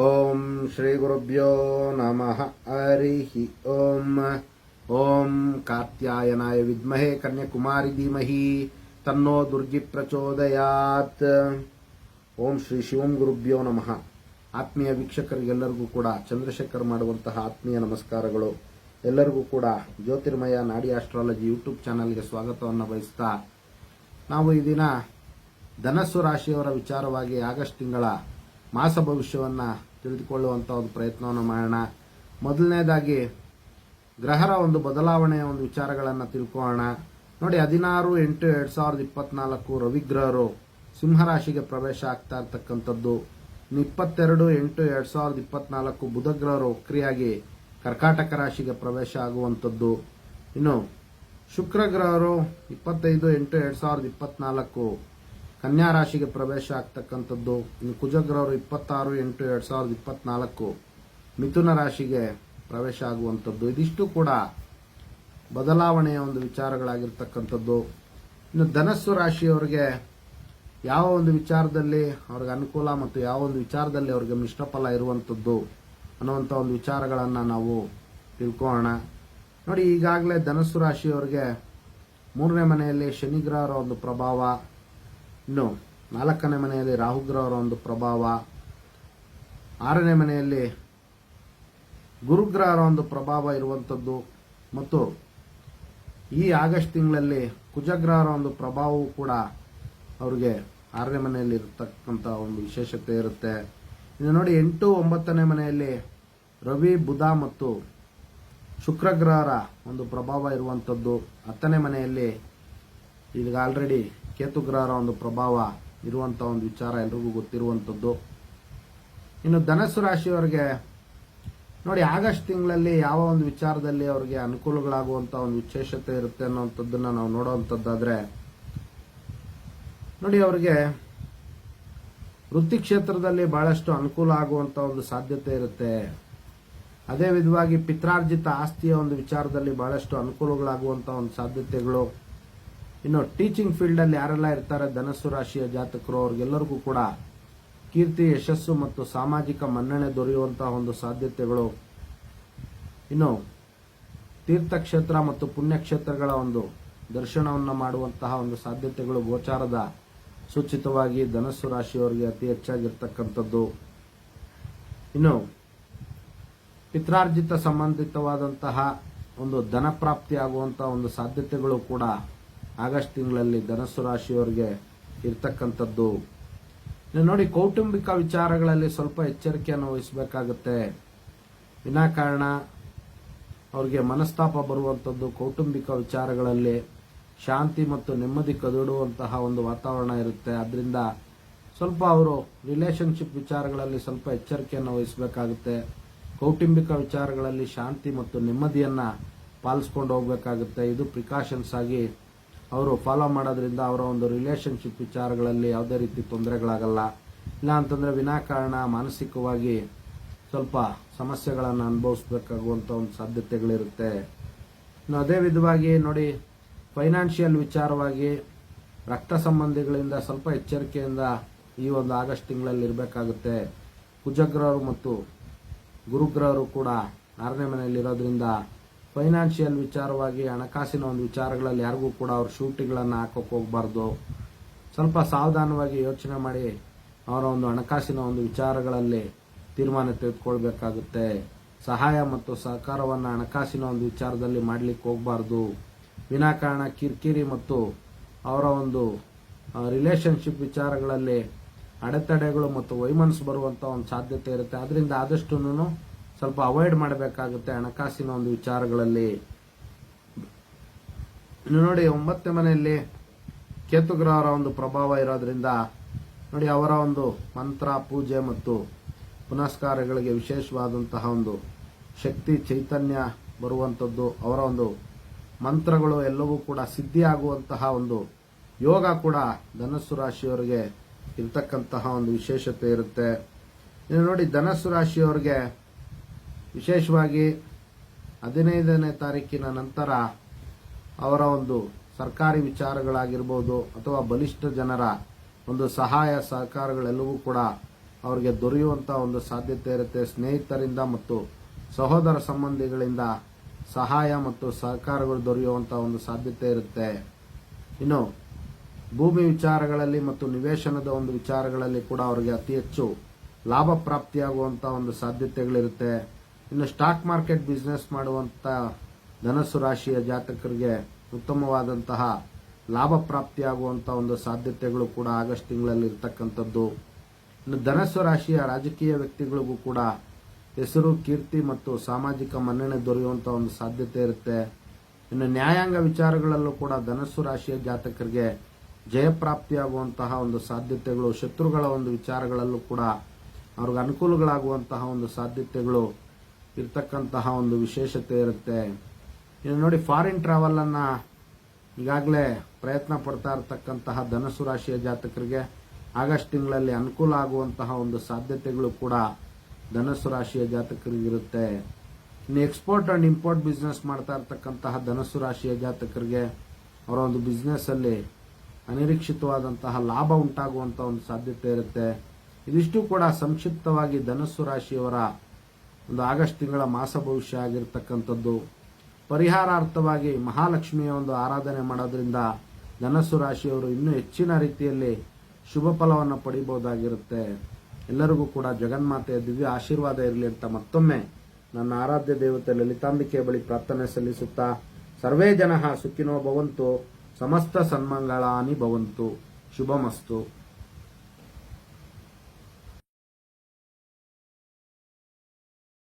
ಓಂ ಶ್ರೀ ಗುರುಭ್ಯೋ ನಮಃ ಹರಿ ಓಂ. ಓಂ ಕಾತ್ಯಾಯನಾಯ ವಿದ್ಮಹೇ ಕನ್ಯಾಕುಮಾರಿ ಧೀಮಹಿ ತನ್ನೋ ದುರ್ಗಿ ಪ್ರಚೋದಯಾತ್. ಓಂ ಶ್ರೀ ಶಿವಂ ಗುರುಭ್ಯೋ ನಮಃ. ಆತ್ಮೀಯ ವೀಕ್ಷಕರಿಗೆಲ್ಲರಿಗೂ ಕೂಡ ಚಂದ್ರಶೇಖರ್ ಮಾಡುವಂತಹ ಆತ್ಮೀಯ ನಮಸ್ಕಾರಗಳು. ಎಲ್ಲರಿಗೂ ಕೂಡ ಜ್ಯೋತಿರ್ಮಯ ನಾಡಿ ಆಸ್ಟ್ರಾಲಜಿ ಯೂಟ್ಯೂಬ್ ಚಾನಲ್ಗೆ ಸ್ವಾಗತವನ್ನು ಬಯಸ್ತಾ, ನಾವು ಈ ದಿನ ಧನಸ್ಸು ರಾಶಿಯವರ ವಿಚಾರವಾಗಿ ಆಗಸ್ಟ್ ತಿಂಗಳ ಮಾಸ ಭವಿಷ್ಯವನ್ನು ತಿಳಿದುಕೊಳ್ಳುವಂಥ ಒಂದು ಪ್ರಯತ್ನವನ್ನು ಮಾಡೋಣ. ಮೊದಲನೇದಾಗಿ ಗ್ರಹರ ಒಂದು ಬದಲಾವಣೆಯ ಒಂದು ವಿಚಾರಗಳನ್ನು ತಿಳ್ಕೊಳ್ಳೋಣ. ನೋಡಿ, 16/8/2024 ರವಿಗ್ರಹರು ಸಿಂಹರಾಶಿಗೆ ಪ್ರವೇಶ ಆಗ್ತಾ ಇರ್ತಕ್ಕಂಥದ್ದು. 22/8/2024 ಬುಧಗ್ರಹರು ವಕ್ರಿಯಾಗಿ ಕರ್ಕಾಟಕ ರಾಶಿಗೆ ಪ್ರವೇಶ ಆಗುವಂಥದ್ದು. ಇನ್ನು ಶುಕ್ರಗ್ರಹರು 25/8/2024 ಕನ್ಯಾ ರಾಶಿಗೆ ಪ್ರವೇಶ ಆಗ್ತಕ್ಕಂಥದ್ದು. ಇನ್ನು ಕುಜಗ್ರಹರು 26/8/2024 ಮಿಥುನ ರಾಶಿಗೆ ಪ್ರವೇಶ ಆಗುವಂಥದ್ದು. ಇದಿಷ್ಟು ಕೂಡ ಬದಲಾವಣೆಯ ಒಂದು ವಿಚಾರಗಳಾಗಿರ್ತಕ್ಕಂಥದ್ದು. ಇನ್ನು ಧನಸ್ಸು ರಾಶಿಯವರಿಗೆ ಯಾವ ಒಂದು ವಿಚಾರದಲ್ಲಿ ಅವ್ರಿಗೆ ಅನುಕೂಲ ಮತ್ತು ಯಾವ ಒಂದು ವಿಚಾರದಲ್ಲಿ ಅವರಿಗೆ ಮಿಶ್ರ ಫಲ ಇರುವಂಥದ್ದು ಅನ್ನುವಂಥ ಒಂದು ವಿಚಾರಗಳನ್ನು ನಾವು ತಿಳ್ಕೊಳ್ಳೋಣ. ನೋಡಿ, ಈಗಾಗಲೇ ಧನಸ್ಸು ರಾಶಿಯವರಿಗೆ 3ನೇ ಮನೆಯಲ್ಲಿ ಶನಿಗ್ರಹರ ಒಂದು ಪ್ರಭಾವ, ಇನ್ನು 4ನೇ ಮನೆಯಲ್ಲಿ ರಾಹುಗ್ರಹರ ಒಂದು ಪ್ರಭಾವ, 6ನೇ ಮನೆಯಲ್ಲಿ ಗುರುಗ್ರಹರ ಒಂದು ಪ್ರಭಾವ ಇರುವಂಥದ್ದು ಮತ್ತು ಈ ಆಗಸ್ಟ್ ತಿಂಗಳಲ್ಲಿ ಕುಜಗ್ರಹರ ಒಂದು ಪ್ರಭಾವವು ಕೂಡ ಅವರಿಗೆ 6ನೇ ಮನೆಯಲ್ಲಿ ಇರತಕ್ಕಂಥ ಒಂದು ವಿಶೇಷತೆ ಇರುತ್ತೆ. ಇನ್ನು ನೋಡಿ, 8, 9ನೇ ಮನೆಯಲ್ಲಿ ರವಿ, ಬುಧ ಮತ್ತು ಶುಕ್ರಗ್ರಹರ ಒಂದು ಪ್ರಭಾವ ಇರುವಂಥದ್ದು. 10ನೇ ಮನೆಯಲ್ಲಿ ಈಗ ಆಲ್ರೆಡಿ ಕೇತುಗ್ರಹರ ಒಂದು ಪ್ರಭಾವ ಇರುವಂಥ ಒಂದು ವಿಚಾರ ಎಲ್ರಿಗೂ ಗೊತ್ತಿರುವಂಥದ್ದು. ಇನ್ನು ಧನಸ್ಸು ರಾಶಿಯವರಿಗೆ ನೋಡಿ, ಆಗಸ್ಟ್ ತಿಂಗಳಲ್ಲಿ ಯಾವ ಒಂದು ವಿಚಾರದಲ್ಲಿ ಅವರಿಗೆ ಅನುಕೂಲಗಳಾಗುವಂಥ ಒಂದು ವಿಶೇಷತೆ ಇರುತ್ತೆ ಅನ್ನೋಂಥದ್ದನ್ನು ನಾವು ನೋಡುವಂಥದ್ದಾದ್ರೆ, ನೋಡಿ, ಅವರಿಗೆ ವೃತ್ತಿ ಕ್ಷೇತ್ರದಲ್ಲಿ ಬಹಳಷ್ಟು ಅನುಕೂಲ ಆಗುವಂಥ ಒಂದು ಸಾಧ್ಯತೆ ಇರುತ್ತೆ. ಅದೇ ವಿಧವಾಗಿ ಪಿತ್ರಾರ್ಜಿತ ಆಸ್ತಿಯ ಒಂದು ವಿಚಾರದಲ್ಲಿ ಬಹಳಷ್ಟು ಅನುಕೂಲಗಳಾಗುವಂಥ ಒಂದು ಸಾಧ್ಯತೆಗಳು. ಇನ್ನು ಟೀಚಿಂಗ್ ಫೀಲ್ಡಲ್ಲಿ ಯಾರೆಲ್ಲ ಇರ್ತಾರೆ ಧನಸ್ಸು ರಾಶಿಯ ಜಾತಕರು, ಅವ್ರಿಗೆಲ್ಲರಿಗೂ ಕೂಡ ಕೀರ್ತಿ, ಯಶಸ್ಸು ಮತ್ತು ಸಾಮಾಜಿಕ ಮನ್ನಣೆ ದೊರೆಯುವಂತಹ ಒಂದು ಸಾಧ್ಯತೆಗಳು. ಇನ್ನು ತೀರ್ಥಕ್ಷೇತ್ರ ಮತ್ತು ಪುಣ್ಯಕ್ಷೇತ್ರಗಳ ಒಂದು ದರ್ಶನವನ್ನು ಮಾಡುವಂತಹ ಒಂದು ಸಾಧ್ಯತೆಗಳು ಗೋಚಾರದ ಸೂಚಿತವಾಗಿ ಧನಸ್ಸು ರಾಶಿಯವರಿಗೆ ಅತಿ ಹೆಚ್ಚಾಗಿರ್ತಕ್ಕಂಥದ್ದು. ಇನ್ನು ಪಿತ್ರಾರ್ಜಿತ ಸಂಬಂಧಿತವಾದಂತಹ ಒಂದು ಧನ ಪ್ರಾಪ್ತಿ ಆಗುವಂತಹ ಒಂದು ಸಾಧ್ಯತೆಗಳು ಕೂಡ ಆಗಸ್ಟ್ ತಿಂಗಳಲ್ಲಿ ಧನಸ್ಸು ರಾಶಿಯವರಿಗೆ ಇರ್ತಕ್ಕಂಥದ್ದು. ನೋಡಿ, ಕೌಟುಂಬಿಕ ವಿಚಾರಗಳಲ್ಲಿ ಸ್ವಲ್ಪ ಎಚ್ಚರಿಕೆಯನ್ನು ವಹಿಸಬೇಕಾಗುತ್ತೆ. ವಿನಾಕಾರಣ ಅವರಿಗೆ ಮನಸ್ತಾಪ ಬರುವಂಥದ್ದು. ಕೌಟುಂಬಿಕ ವಿಚಾರಗಳಲ್ಲಿ ಶಾಂತಿ ಮತ್ತು ನೆಮ್ಮದಿ ಕದಡುವಂತಹ ಒಂದು ವಾತಾವರಣ ಇರುತ್ತೆ. ಅದರಿಂದ ಸ್ವಲ್ಪ ಅವರು ರಿಲೇಶನ್ಶಿಪ್ ವಿಚಾರಗಳಲ್ಲಿ ಸ್ವಲ್ಪ ಎಚ್ಚರಿಕೆಯನ್ನು ವಹಿಸಬೇಕಾಗುತ್ತೆ. ಕೌಟುಂಬಿಕ ವಿಚಾರಗಳಲ್ಲಿ ಶಾಂತಿ ಮತ್ತು ನೆಮ್ಮದಿಯನ್ನು ಪಾಲಿಸ್ಕೊಂಡು ಹೋಗಬೇಕಾಗುತ್ತೆ. ಇದು ಪ್ರಿಕಾಷನ್ಸ್ ಆಗಿ ಅವರು ಫಾಲೋ ಮಾಡೋದ್ರಿಂದ ಅವರ ಒಂದು ರಿಲೇಶನ್ಶಿಪ್ ವಿಚಾರಗಳಲ್ಲಿ ಯಾವುದೇ ರೀತಿ ತೊಂದರೆಗಳಾಗಲ್ಲ. ಇಲ್ಲ ಅಂತಂದರೆ ವಿನಾಕಾರಣ ಮಾನಸಿಕವಾಗಿ ಸ್ವಲ್ಪ ಸಮಸ್ಯೆಗಳನ್ನು ಅನುಭವಿಸಬೇಕಾಗುವಂಥ ಒಂದು ಸಾಧ್ಯತೆಗಳಿರುತ್ತೆ. ಇನ್ನು ಅದೇ ವಿಧವಾಗಿ ನೋಡಿ, ಫೈನಾನ್ಷಿಯಲ್ ವಿಚಾರವಾಗಿ ರಕ್ತ ಸಂಬಂಧಿಗಳಿಂದ ಸ್ವಲ್ಪ ಎಚ್ಚರಿಕೆಯಿಂದ ಈ ಒಂದು ಆಗಸ್ಟ್ ತಿಂಗಳಲ್ಲಿ ಇರಬೇಕಾಗುತ್ತೆ. ಕುಜಗ್ರಹರು ಮತ್ತು ಗುರುಗ್ರಹರು ಕೂಡ 6ನೇ ಮನೆಯಲ್ಲಿರೋದ್ರಿಂದ ಫೈನಾನ್ಷಿಯಲ್ ವಿಚಾರವಾಗಿ ಹಣಕಾಸಿನ ಒಂದು ವಿಚಾರಗಳಲ್ಲಿ ಯಾರಿಗೂ ಕೂಡ ಅವ್ರ ಶೂಟಿಗಳನ್ನು ಹಾಕೋಕೆ ಹೋಗಬಾರ್ದು. ಸ್ವಲ್ಪ ಸಾವಧಾನವಾಗಿ ಯೋಚನೆ ಮಾಡಿ ಅವರ ಒಂದು ಹಣಕಾಸಿನ ಒಂದು ವಿಚಾರಗಳಲ್ಲಿ ತೀರ್ಮಾನ ತೆಗೆದುಕೊಳ್ಬೇಕಾಗುತ್ತೆ. ಸಹಾಯ ಮತ್ತು ಸಹಕಾರವನ್ನು ಹಣಕಾಸಿನ ಒಂದು ವಿಚಾರದಲ್ಲಿ ಮಾಡಲಿಕ್ಕೆ ಹೋಗಬಾರ್ದು. ವಿನಾಕಾರಣ ಕಿರಿಕಿರಿ ಮತ್ತು ಅವರ ಒಂದು ರಿಲೇಶನ್ಶಿಪ್ ವಿಚಾರಗಳಲ್ಲಿ ಅಡೆತಡೆಗಳು ಮತ್ತು ವೈಮನಸ್ಸು ಬರುವಂಥ ಒಂದು ಸಾಧ್ಯತೆ ಇರುತ್ತೆ. ಅದರಿಂದ ಆದಷ್ಟು ಸ್ವಲ್ಪ ಅವಾಯ್ಡ್ ಮಾಡಬೇಕಾಗುತ್ತೆ ಹಣಕಾಸಿನ ಒಂದು ವಿಚಾರಗಳಲ್ಲಿ. ಇನ್ನು ನೋಡಿ, 9ನೇ ಮನೆಯಲ್ಲಿ ಕೇತುಗ್ರಹರ ಒಂದು ಪ್ರಭಾವ ಇರೋದ್ರಿಂದ ನೋಡಿ, ಅವರ ಒಂದು ಮಂತ್ರ, ಪೂಜೆ ಮತ್ತು ಪುನಸ್ಕಾರಗಳಿಗೆ ವಿಶೇಷವಾದಂತಹ ಒಂದು ಶಕ್ತಿ, ಚೈತನ್ಯ ಬರುವಂಥದ್ದು. ಅವರ ಒಂದು ಮಂತ್ರಗಳು ಎಲ್ಲವೂ ಕೂಡ ಸಿದ್ಧಿಯಾಗುವಂತಹ ಒಂದು ಯೋಗ ಕೂಡ ಧನಸ್ಸು ರಾಶಿಯವರಿಗೆ ಇರ್ತಕ್ಕಂತಹ ಒಂದು ವಿಶೇಷತೆ ಇರುತ್ತೆ. ಇನ್ನು ನೋಡಿ, ಧನಸ್ಸು ರಾಶಿಯವರಿಗೆ ವಿಶೇಷವಾಗಿ 15ನೇ ತಾರೀಕಿನ ನಂತರ ಅವರ ಒಂದು ಸರ್ಕಾರಿ ವಿಚಾರಗಳಾಗಿರ್ಬೋದು ಅಥವಾ ಬಲಿಷ್ಠ ಜನರ ಒಂದು ಸಹಾಯ ಸಹಕಾರಗಳೆಲ್ಲವೂ ಕೂಡ ಅವರಿಗೆ ದೊರೆಯುವಂತ ಒಂದು ಸಾಧ್ಯತೆ ಇರುತ್ತೆ. ಸ್ನೇಹಿತರಿಂದ ಮತ್ತು ಸಹೋದರ ಸಂಬಂಧಿಗಳಿಂದ ಸಹಾಯ ಮತ್ತು ಸಹಕಾರಗಳು ದೊರೆಯುವಂತ ಒಂದು ಸಾಧ್ಯತೆ ಇರುತ್ತೆ. ಇನ್ನು ಭೂಮಿ ವಿಚಾರಗಳಲ್ಲಿ ಮತ್ತು ನಿವೇಶನದ ಒಂದು ವಿಚಾರಗಳಲ್ಲಿ ಕೂಡ ಅವರಿಗೆ ಅತಿ ಹೆಚ್ಚು ಲಾಭ ಪ್ರಾಪ್ತಿಯಾಗುವಂತ ಒಂದು ಸಾಧ್ಯತೆಗಳಿರುತ್ತೆ. ಇನ್ನು ಸ್ಟಾಕ್ ಮಾರ್ಕೆಟ್ ಬಿಸ್ನೆಸ್ ಮಾಡುವಂತ ಧನಸ್ಸು ರಾಶಿಯ ಜಾತಕರಿಗೆ ಉತ್ತಮವಾದಂತಹ ಲಾಭ ಪ್ರಾಪ್ತಿಯಾಗುವಂತ ಒಂದು ಸಾಧ್ಯತೆಗಳು ಕೂಡ ಆಗಸ್ಟ್ ತಿಂಗಳಲ್ಲಿ ಇರತಕ್ಕಂಥದ್ದು. ಇನ್ನು ಧನಸ್ಸು ರಾಶಿಯ ರಾಜಕೀಯ ವ್ಯಕ್ತಿಗಳಿಗೂ ಕೂಡ ಹೆಸರು, ಕೀರ್ತಿ ಮತ್ತು ಸಾಮಾಜಿಕ ಮನ್ನಣೆ ದೊರೆಯುವಂತ ಒಂದು ಸಾಧ್ಯತೆ ಇರುತ್ತೆ. ಇನ್ನು ನ್ಯಾಯಾಂಗ ವಿಚಾರಗಳಲ್ಲೂ ಕೂಡ ಧನಸ್ಸು ರಾಶಿಯ ಜಾತಕರಿಗೆ ಜಯಪ್ರಾಪ್ತಿಯಾಗುವಂತಹ ಒಂದು ಸಾಧ್ಯತೆಗಳು, ಶತ್ರುಗಳ ಒಂದು ವಿಚಾರಗಳಲ್ಲೂ ಕೂಡ ಅವ್ರಿಗೆ ಅನುಕೂಲಗಳಾಗುವಂತಹ ಒಂದು ಸಾಧ್ಯತೆಗಳು ಇರ್ತಕ್ಕಂತಹ ಒಂದು ವಿಶೇಷತೆ ಇರುತ್ತೆ. ಇನ್ನು ನೋಡಿ, ಫಾರಿನ್ ಟ್ರಾವೆಲ್ ಅನ್ನ ಈಗಾಗಲೇ ಪ್ರಯತ್ನ ಪಡ್ತಾ ಇರತಕ್ಕಂತಹ ಧನಸ್ಸು ರಾಶಿಯ ಜಾತಕರಿಗೆ ಆಗಸ್ಟ್ ತಿಂಗಳಲ್ಲಿ ಅನುಕೂಲ ಆಗುವಂತಹ ಒಂದು ಸಾಧ್ಯತೆಗಳು ಕೂಡ ಧನಸ್ಸು ರಾಶಿಯ ಜಾತಕರಿಗಿರುತ್ತೆ. ಇನ್ನು ಎಕ್ಸ್ಪೋರ್ಟ್ ಅಂಡ್ ಇಂಪೋರ್ಟ್ ಬಿಸ್ನೆಸ್ ಮಾಡ್ತಾ ಇರತಕ್ಕಂತಹ ಧನಸ್ಸು ರಾಶಿಯ ಜಾತಕರಿಗೆ ಅವರ ಒಂದು ಬಿಸ್ನೆಸ್ ಅಲ್ಲಿ ಅನಿರೀಕ್ಷಿತವಾದಂತಹ ಲಾಭ ಉಂಟಾಗುವಂತಹ ಒಂದು ಸಾಧ್ಯತೆ ಇರುತ್ತೆ. ಇದಿಷ್ಟು ಕೂಡ ಸಂಕ್ಷಿಪ್ತವಾಗಿ ಧನಸ್ಸು ರಾಶಿಯವರ ಒಂದು ಆಗಸ್ಟ್ ತಿಂಗಳ ಮಾಸ ಭವಿಷ್ಯ ಆಗಿರ್ತಕ್ಕಂಥದ್ದು. ಪರಿಹಾರಾರ್ಥವಾಗಿ ಮಹಾಲಕ್ಷ್ಮಿಯ ಒಂದು ಆರಾಧನೆ ಮಾಡೋದ್ರಿಂದ ಧನಸ್ಸು ರಾಶಿಯವರು ಇನ್ನೂ ಹೆಚ್ಚಿನ ರೀತಿಯಲ್ಲಿ ಶುಭ ಫಲವನ್ನು ಪಡಿಬಹುದಾಗಿರುತ್ತೆ. ಎಲ್ಲರಿಗೂ ಕೂಡ ಜಗನ್ಮಾತೆಯ ದಿವ್ಯ ಆಶೀರ್ವಾದ ಇರಲಿ ಅಂತ ಮತ್ತೊಮ್ಮೆ ನನ್ನ ಆರಾಧ್ಯ ದೇವತೆ ಲಲಿತಾಂಬಿಕೆಯ ಬಳಿ ಪ್ರಾರ್ಥನೆ ಸಲ್ಲಿಸುತ್ತಾ, ಸರ್ವೇ ಜನಃ ಸುಖಿನೋ ಭವಂತು, ಸಮಸ್ತ ಸನ್ಮಂಗಳಾನಿ ಭವಂತು, ಶುಭಮಸ್ತು.